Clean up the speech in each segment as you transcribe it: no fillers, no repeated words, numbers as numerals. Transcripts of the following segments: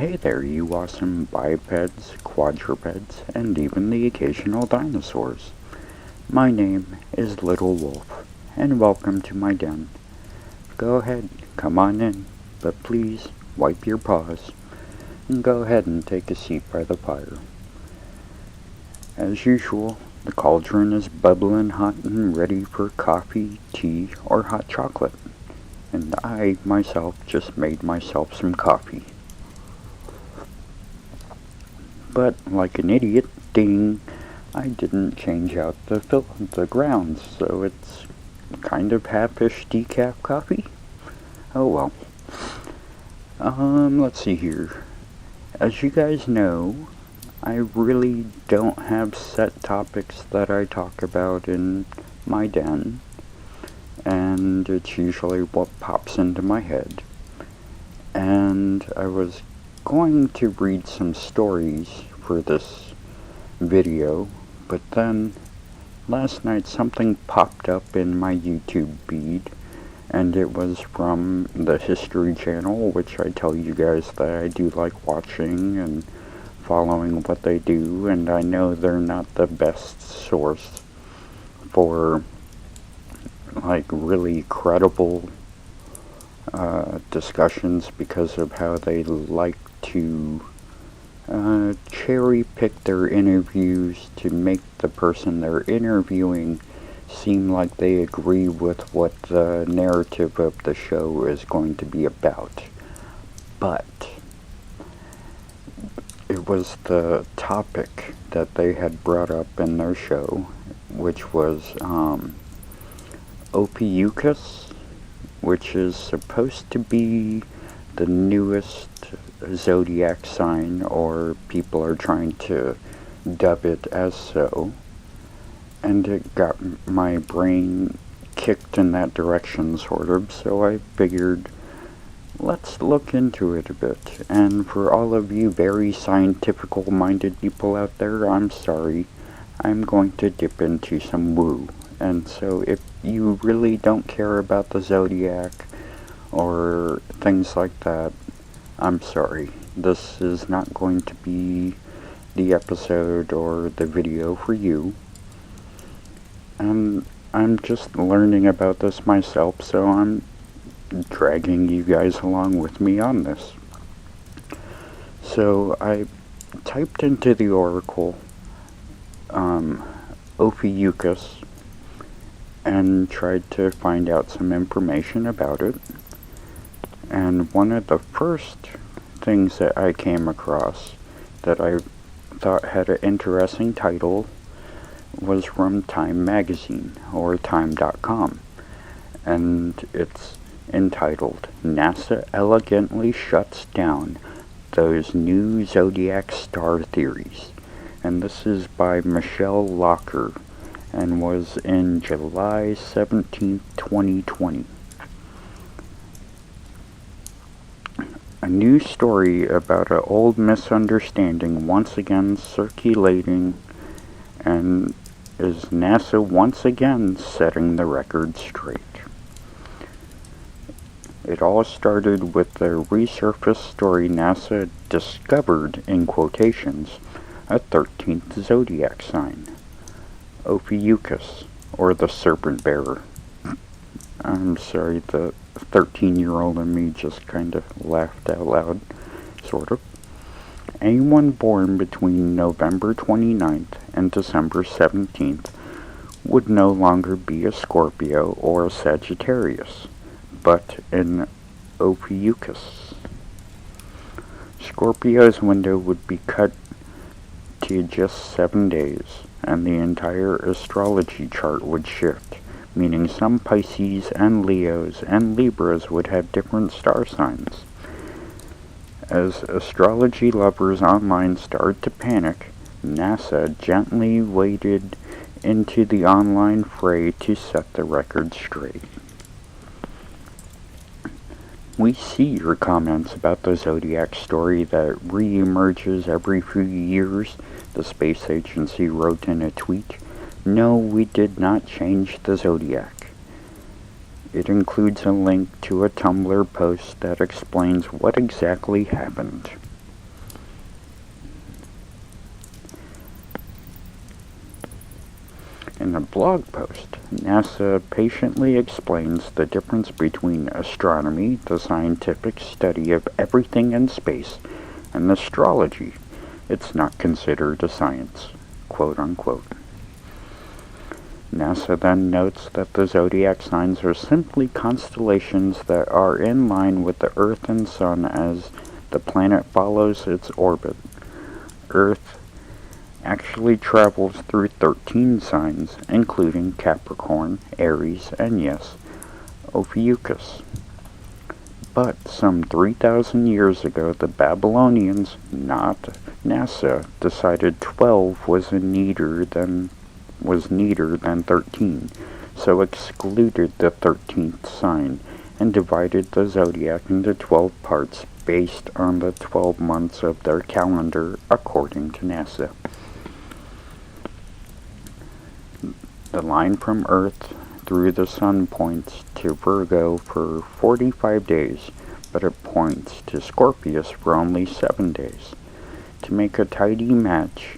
hey there, you awesome bipeds, quadrupeds, and even the occasional dinosaurs. My name is Little Wolf, and welcome to my den. Go ahead, come on in, but please wipe your paws, and go ahead and take a seat by the fire. As usual, the cauldron is bubbling hot and ready for coffee, tea, or hot chocolate. And I, myself, just made myself some coffee. But, like an idiot, ding, I didn't change out the grounds, so it's kind of half-ish decaf coffee. Oh well. Let's see here. As you guys know, I really don't have set topics that I talk about in my den, and it's usually what pops into my head. And I was going to read some stories for this video, but then last night something popped up in my YouTube feed, and it was from the History Channel, which I tell you guys that I do like watching and following what they do, and I know they're not the best source for like really credible discussions because of how they like to cherry pick their interviews to make the person they're interviewing seem like they agree with what the narrative of the show is going to be about. But it was the topic that they had brought up in their show, which was Ophiuchus, which is supposed to be the newest zodiac sign, or people are trying to dub it as so. And it got my brain kicked in that direction, sort of, so I figured, let's look into it a bit. And for all of you very scientific-minded people out there, I'm sorry, I'm going to dip into some woo. And so if you really don't care about the zodiac or things like that, I'm sorry. This is not going to be the episode or the video for you. And I'm just learning about this myself, so I'm dragging you guys along with me on this. So I typed into the Oracle Ophiuchus and tried to find out some information about it. And one of the first things that I came across that I thought had an interesting title was from Time magazine, or Time.com. And it's entitled, NASA Elegantly Shuts Down Those New Zodiac Star Theories. And this is by Michelle Locker, and was in July 17th, 2020. A new story about an old misunderstanding once again circulating, and is NASA once again setting the record straight. It all started with the resurfaced story NASA discovered, in quotations, a 13th zodiac sign, Ophiuchus, or the serpent bearer. I'm sorry, the 13-year-old in me just kind of laughed out loud, sort of. Anyone born between November 29th and December 17th would no longer be a Scorpio or a Sagittarius, but an Ophiuchus. Scorpio's window would be cut to just 7 days, and the entire astrology chart would shift, meaning some Pisces and Leos and Libras would have different star signs. As astrology lovers online started to panic, NASA gently waded into the online fray to set the record straight. We see your comments about the Zodiac story that re-emerges every few years, the space agency wrote in a tweet. No, we did not change the Zodiac. It includes a link to a Tumblr post that explains what exactly happened. In a blog post, NASA patiently explains the difference between astronomy, the scientific study of everything in space, and astrology. It's not considered a science, quote unquote. NASA then notes that the zodiac signs are simply constellations that are in line with the Earth and Sun as the planet follows its orbit. Earth actually travels through 13 signs, including Capricorn, Aries, and yes, Ophiuchus. But some 3,000 years ago, the Babylonians, not NASA, decided 12 was neater than 13, so excluded the 13th sign and divided the zodiac into 12 parts based on the 12 months of their calendar, according to NASA. The line from Earth through the Sun points to Virgo for 45 days, but it points to Scorpius for only 7 days. To make a tidy match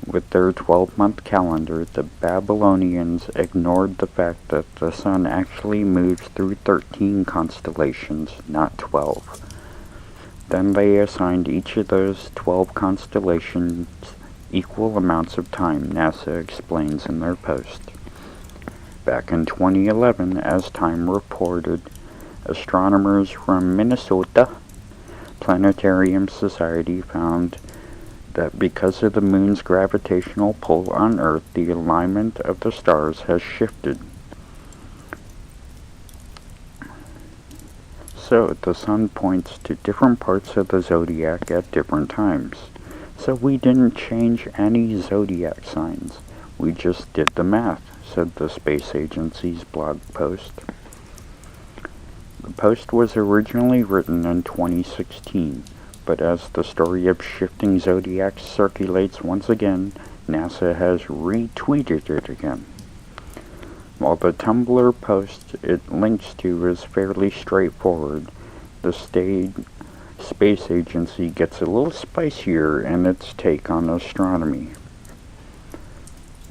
with their 12-month calendar, the Babylonians ignored the fact that the Sun actually moves through 13 constellations, not 12. Then they assigned each of those 12 constellations equal amounts of time, NASA explains in their post. Back in 2011, as Time reported, astronomers from Minnesota Planetarium Society found that because of the moon's gravitational pull on Earth, the alignment of the stars has shifted. So the sun points to different parts of the zodiac at different times. So we didn't change any zodiac signs. We just did the math, said the space agency's blog post. The post was originally written in 2016, but as the story of shifting zodiacs circulates once again, NASA has retweeted it again. While the Tumblr post it links to is fairly straightforward, the space agency gets a little spicier in its take on astronomy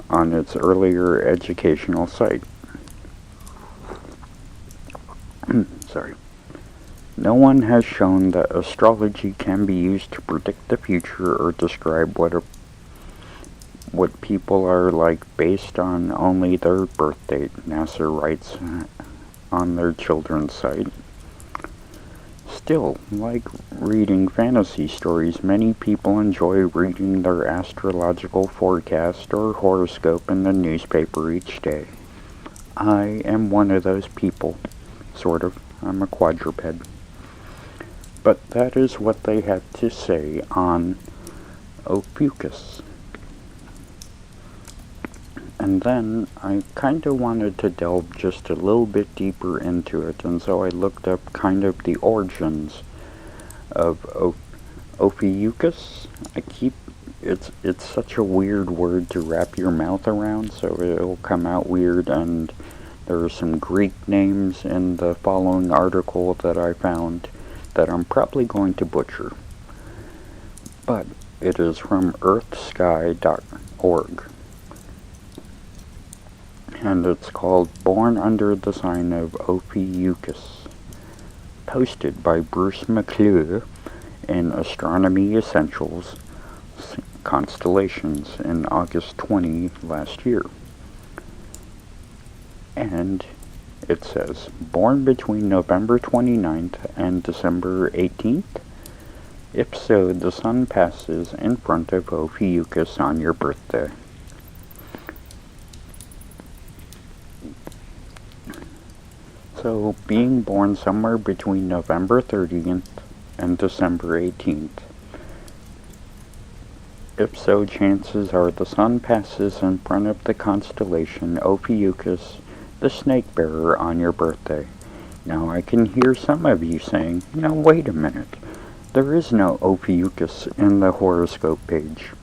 on its earlier educational site. Sorry. No one has shown that astrology can be used to predict the future or describe what people are like based on only their birth date, NASA writes on their children's site. Still, like reading fantasy stories, many people enjoy reading their astrological forecast or horoscope in the newspaper each day. I am one of those people. Sort of. I'm a quadruped. But that is what they had to say on Ophiuchus. And then I kind of wanted to delve just a little bit deeper into it, and so I looked up kind of the origins of Ophiuchus. It's such a weird word to wrap your mouth around, so it'll come out weird, and there are some Greek names in the following article that I found that I'm probably going to butcher. But it is from earthsky.org. And it's called Born Under the Sign of Ophiuchus, posted by Bruce McClure in Astronomy Essentials Constellations in August 20 last year. And it says, born between November 29th and December 18th? If so, the sun passes in front of Ophiuchus on your birthday. So, being born somewhere between November 30th and December 18th. If so, chances are the sun passes in front of the constellation Ophiuchus, the snake bearer, on your birthday. Now, I can hear some of you saying, now wait a minute, there is no Ophiuchus in the horoscope page.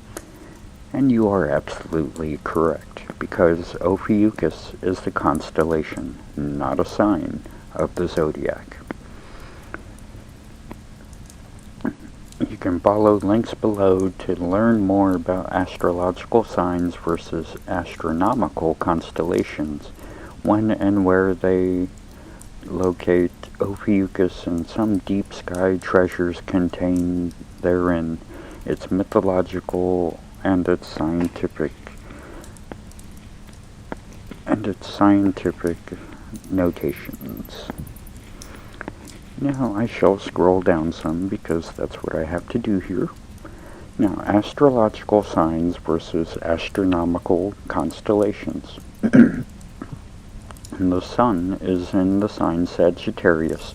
And you are absolutely correct, because Ophiuchus is the constellation, not a sign, of the zodiac. You You can follow links below to learn more about astrological signs versus astronomical constellations, when and where they locate, Ophiuchus, and some deep sky treasures contained therein, its mythological and its scientific notations. Now I shall scroll down some because that's what I have to do here. Now, astrological signs versus astronomical constellations. The Sun is in the sign Sagittarius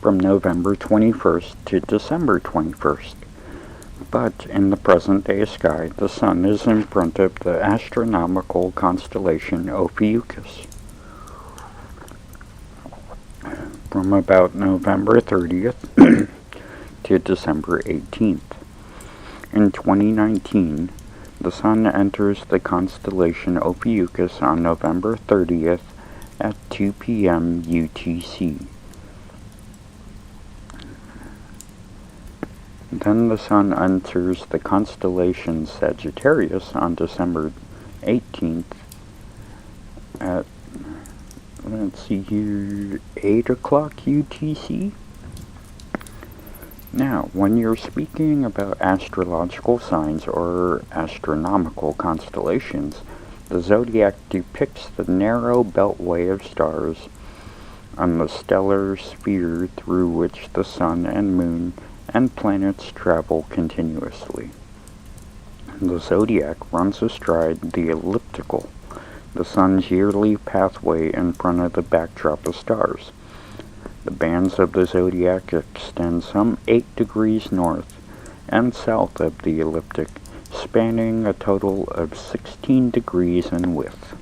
from November 21st to December 21st. But in the present day sky, the Sun is in front of the astronomical constellation Ophiuchus from about November 30th to December 18th. In 2019, the Sun enters the constellation Ophiuchus on November 30th at 2 p.m. UTC. Then the Sun enters the constellation Sagittarius on December 18th at, let's see here, 8 o'clock UTC. Now, when you're speaking about astrological signs or astronomical constellations, the zodiac depicts the narrow beltway of stars on the stellar sphere through which the Sun and Moon and planets travel continuously. The zodiac runs astride the elliptical, the Sun's yearly pathway in front of the backdrop of stars. The bands of the zodiac extend some 8 degrees north and south of the ecliptic, spanning a total of 16 degrees in width.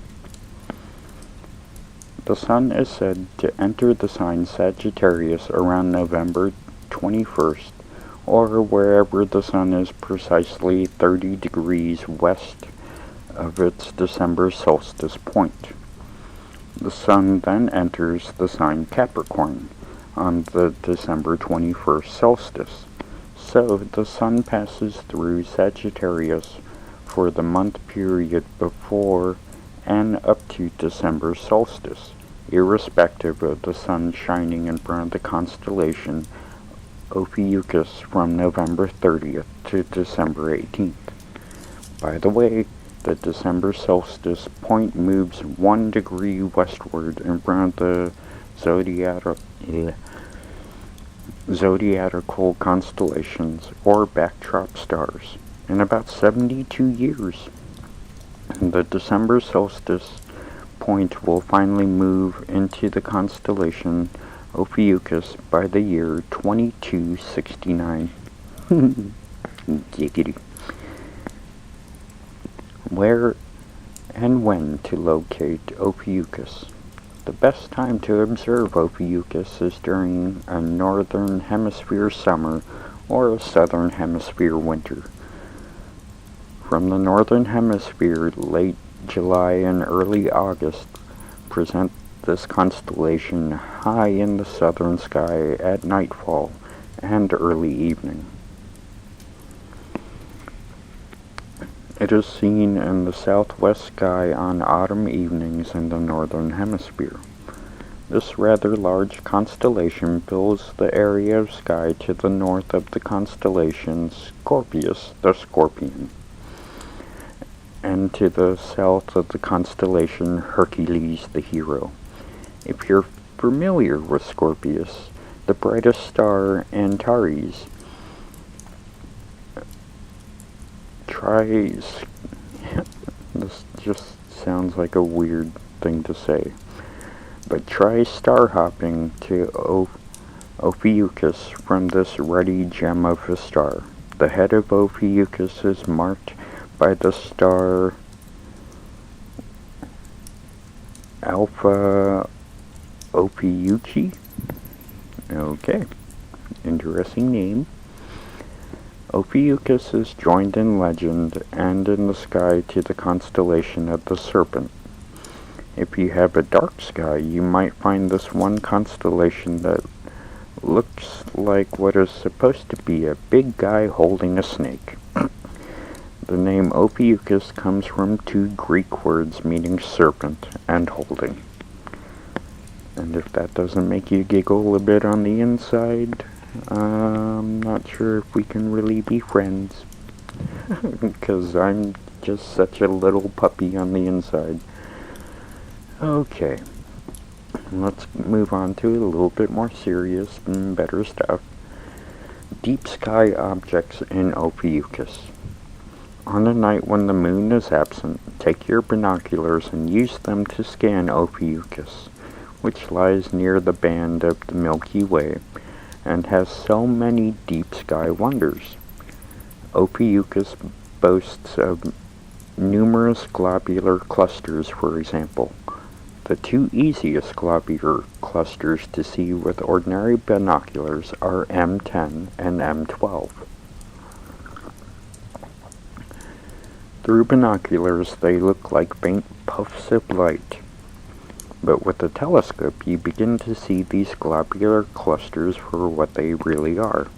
The Sun is said to enter the sign Sagittarius around November 21st, or wherever the Sun is precisely 30 degrees west of its December solstice point. The Sun then enters the sign Capricorn on the December 21st solstice. So the Sun passes through Sagittarius for the month period before and up to December solstice, irrespective of the Sun shining in front of the constellation Ophiuchus from November 30th to December 18th. By the way, the December solstice point moves 1 degree westward in front of the zodiacal constellations or backdrop stars in about 72 years. The December solstice point will finally move into the constellation Ophiuchus by the year 2269. Giggity. Where and when to locate Ophiuchus? The best time to observe Ophiuchus is during a northern hemisphere summer or a southern hemisphere winter. From the northern hemisphere, late July and early August present this constellation high in the southern sky at nightfall and early evening. It is seen in the southwest sky on autumn evenings in the northern hemisphere. This rather large constellation fills the area of sky to the north of the constellation Scorpius, the Scorpion, and to the south of the constellation Hercules, the Hero. If you're familiar with Scorpius, the brightest star Antares, this just sounds like a weird thing to say, but try star hopping to Ophiuchus from this ruddy gem of a star. The head of Ophiuchus is marked by the star Alpha Ophiuchi. Okay, interesting name. Ophiuchus is joined in legend and in the sky to the constellation of the Serpent. If you have a dark sky, you might find this one constellation that looks like what is supposed to be a big guy holding a snake. The name Ophiuchus comes from two Greek words meaning serpent and holding. And if that doesn't make you giggle a bit on the inside, I'm not sure if we can really be friends. Because I'm just such a little puppy on the inside. Okay, let's move on to a little bit more serious and better stuff. Deep sky objects in Ophiuchus. On a night when the moon is absent, take your binoculars and use them to scan Ophiuchus, which lies near the band of the Milky Way and has so many deep sky wonders. Ophiuchus boasts of numerous globular clusters, for example. The two easiest globular clusters to see with ordinary binoculars are M10 and M12. Through binoculars, they look like faint puffs of light. But with a telescope, you begin to see these globular clusters for what they really are.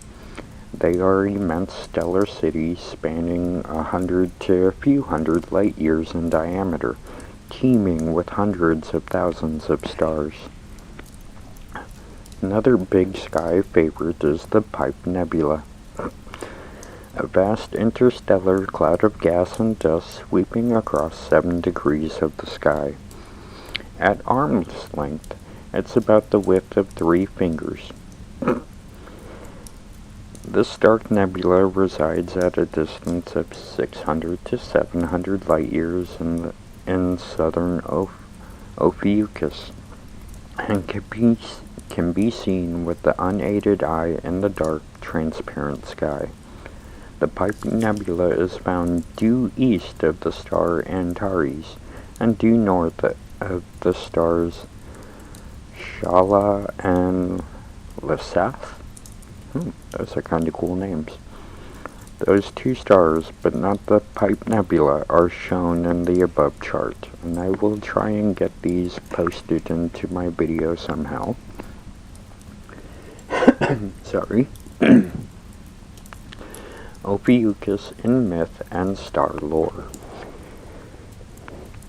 They are immense stellar cities spanning 100 to a few hundred light years in diameter, teeming with hundreds of thousands of stars. Another big sky favorite is the Pipe Nebula, a vast interstellar cloud of gas and dust sweeping across 7 degrees of the sky. At arm's length, it's about the width of 3 fingers. This dark nebula resides at a distance of 600 to 700 light years in southern Ophiuchus, and can be seen with the unaided eye in the dark, transparent sky. The Pipe Nebula is found due east of the star Antares and due north of the stars Shala and Lesath. Those are kind of cool names. Those 2 stars, but not the Pipe Nebula, are shown in the above chart, and I will try and get these posted into my video somehow. Sorry. Ophiuchus in myth and star lore.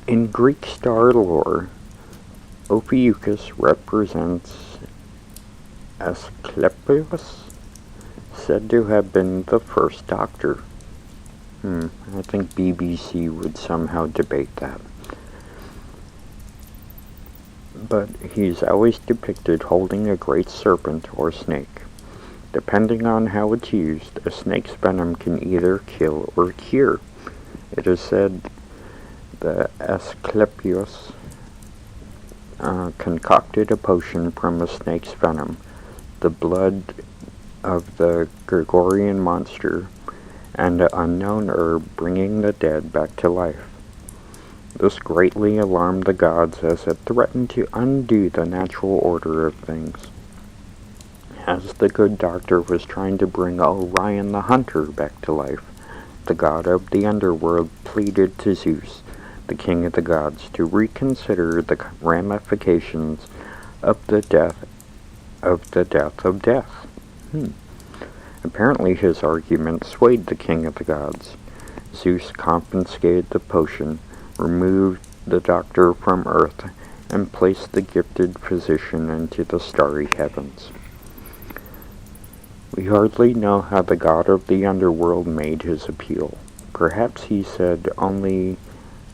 In Greek star lore, Ophiuchus represents Asclepius, said to have been the first doctor. I think BBC would somehow debate that. But he's always depicted holding a great serpent or snake. Depending on how it's used, a snake's venom can either kill or cure. It is said the Asclepius concocted a potion from a snake's venom, the blood of the Gregorian monster, and an unknown herb bringing the dead back to life. This greatly alarmed the gods as it threatened to undo the natural order of things. As the good doctor was trying to bring Orion the hunter back to life, the god of the underworld pleaded to Zeus, the king of the gods, to reconsider the ramifications of the death of death. Apparently his argument swayed the king of the gods. Zeus confiscated the potion, removed the doctor from Earth, and placed the gifted physician into the starry heavens. We hardly know how the god of the underworld made his appeal. Perhaps he said only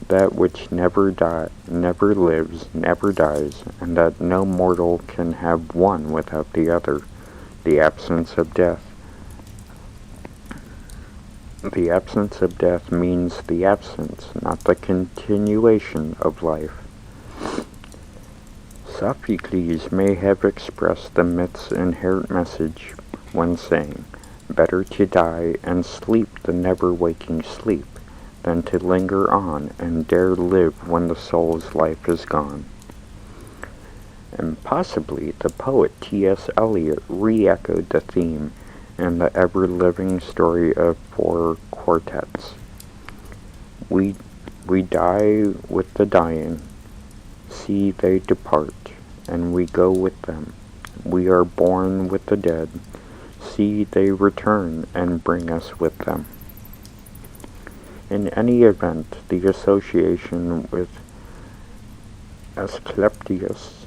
that which never lives, never dies, and that no mortal can have one without the other, the absence of death. The absence of death means the absence, not the continuation of life. Sophocles may have expressed the myth's inherent message when saying, "Better to die and sleep the never-waking sleep, than to linger on and dare live when the soul's life is gone." And possibly the poet T.S. Eliot re-echoed the theme in the ever-living story of 4 quartets. We die with the dying, see they depart, and we go with them, We are born with the dead. See, they return and bring us with them. In any event, the association with Asclepius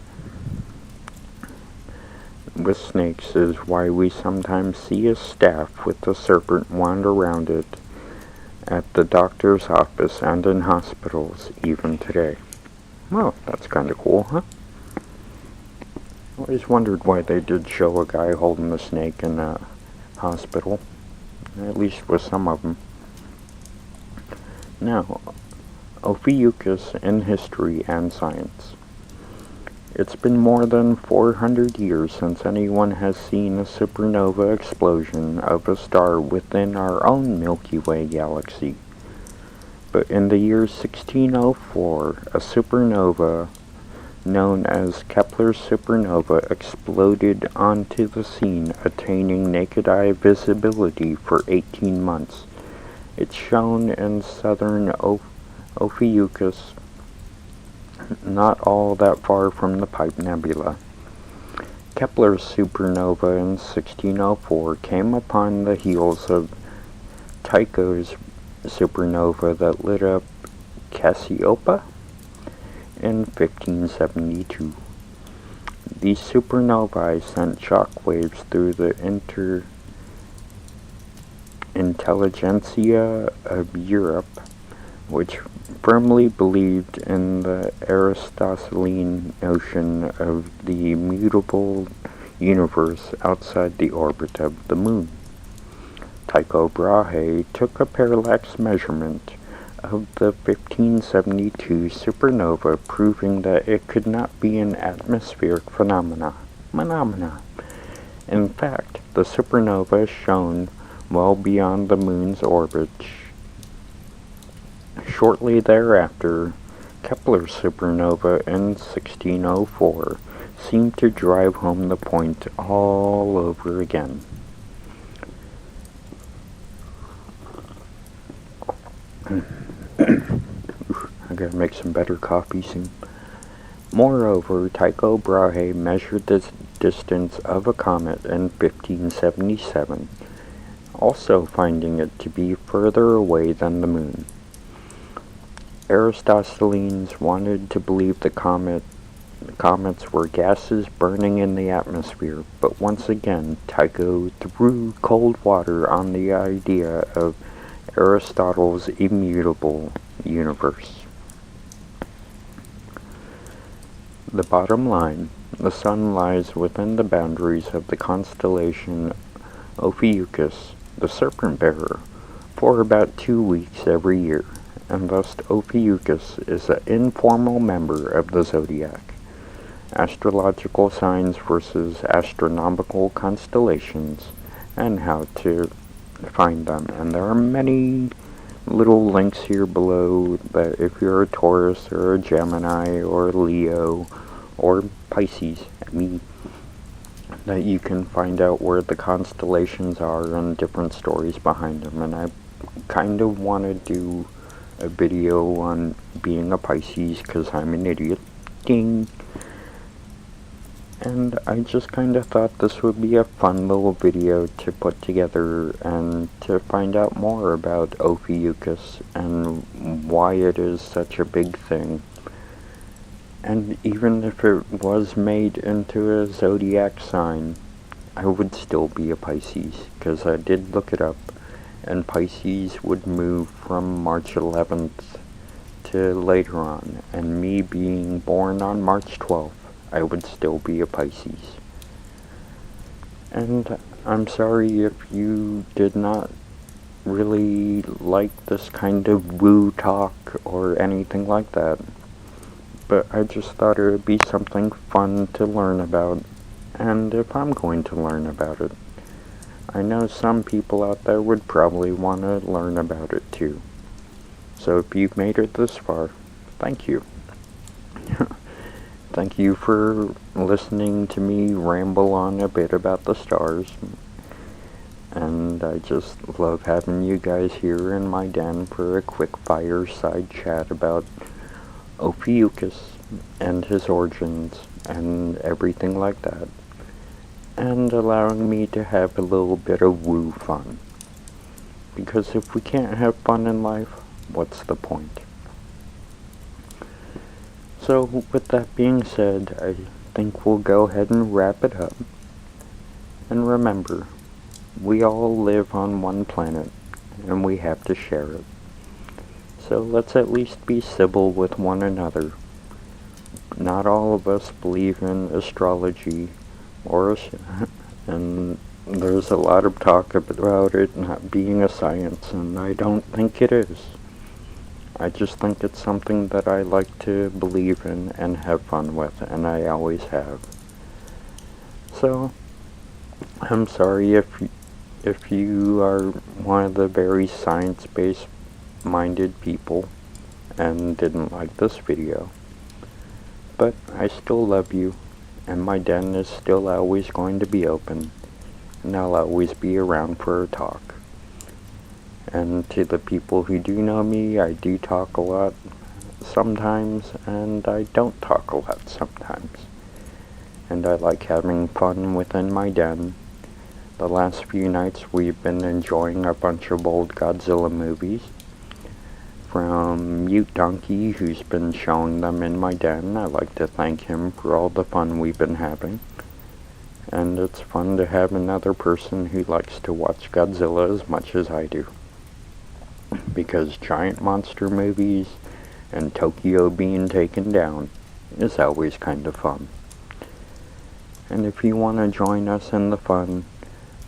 with snakes is why we sometimes see a staff with a serpent wound around it at the doctor's office and in hospitals even today. Well, that's kind of cool, huh? I always wondered why they did show a guy holding a snake in a hospital, at least with some of them. Now, Ophiuchus in history and science. It's been more than 400 years since anyone has seen a supernova explosion of a star within our own Milky Way galaxy. But in the year 1604, a supernova known as Kepler's supernova exploded onto the scene, attaining naked eye visibility for 18 months. It's shown in southern Ophiuchus, not all that far from the Pipe Nebula. Kepler's supernova in 1604 came upon the heels of Tycho's supernova that lit up Cassiopeia in 1572. These supernovae sent shockwaves through the intelligentsia of Europe, which firmly believed in the Aristotelian notion of the immutable universe outside the orbit of the moon. Tycho Brahe took a parallax measurement of the 1572 supernova, proving that it could not be an atmospheric phenomena. In fact, the supernova shone well beyond the moon's orbit. Shortly thereafter, Kepler's supernova in 1604 seemed to drive home the point all over again. I gotta make some better coffee soon. Moreover, Tycho Brahe measured the distance of a comet in 1577, also finding it to be further away than the moon. Aristotelians wanted to believe the comets were gases burning in the atmosphere, but once again Tycho threw cold water on the idea of Aristotle's immutable universe. The bottom line: the sun lies within the boundaries of the constellation Ophiuchus, the serpent bearer, for about 2 weeks every year, and thus Ophiuchus is an informal member of the zodiac. Astrological signs versus astronomical constellations, and how to find them. And there are many little links here below that if you're a Taurus or a Gemini or a Leo or Pisces, that you can find out where the constellations are and different stories behind them. And I kind of want to do a video on being a Pisces because I'm an idiot. Ding! And I just kind of thought this would be a fun little video to put together and to find out more about Ophiuchus and why it is such a big thing. And even if it was made into a zodiac sign, I would still be a Pisces, because I did look it up, and Pisces would move from March 11th to later on, and me being born on March 12th, I would still be a Pisces. And I'm sorry if you did not really like this kind of woo talk or anything like that, but I just thought it would be something fun to learn about, and if I'm going to learn about it, I know some people out there would probably want to learn about it too. So if you've made it this far, thank you. Thank you for listening to me ramble on a bit about the stars. And I just love having you guys here in my den for a quick fireside chat about Ophiuchus and his origins and everything like that. and allowing me to have a little bit of woo fun. Because if we can't have fun in life, what's the point? So with that being said, I think we'll go ahead and wrap it up. And remember, we all live on one planet, and we have to share it. So let's at least be civil with one another. Not all of us believe in astrology, and there's a lot of talk about it not being a science, and I don't think it is. I just think it's something that I like to believe in and have fun with, and I always have. So, I'm sorry if you are one of the very science-based minded people and didn't like this video. But I still love you, and my den is still always going to be open, and I'll always be around for a talk. And to the people who do know me, I do talk a lot sometimes, and I don't talk a lot sometimes. And I like having fun within my den. The last few nights we've been enjoying a bunch of old Godzilla movies. From Mute Donkey, who's been showing them in my den. I like to thank him for all the fun we've been having. And it's fun to have another person who likes to watch Godzilla as much as I do. Because giant monster movies and Tokyo being taken down is always kind of fun. And if you want to join us in the fun,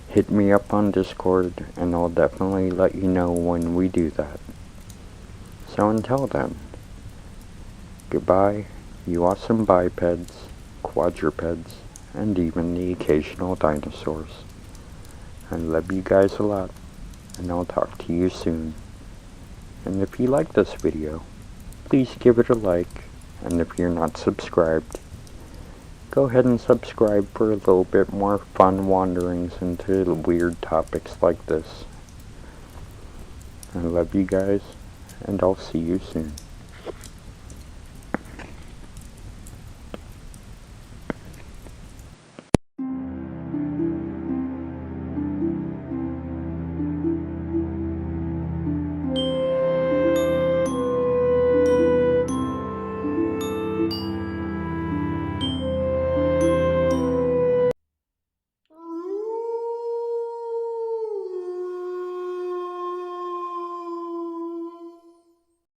hit me up on Discord, and I'll definitely let you know when we do that. So until then, goodbye, you awesome bipeds, quadrupeds, and even the occasional dinosaurs. I love you guys a lot, and I'll talk to you soon. And if you like this video, please give it a like, and if you're not subscribed, go ahead and subscribe for a little bit more fun wanderings into weird topics like this. I love you guys, and I'll see you soon.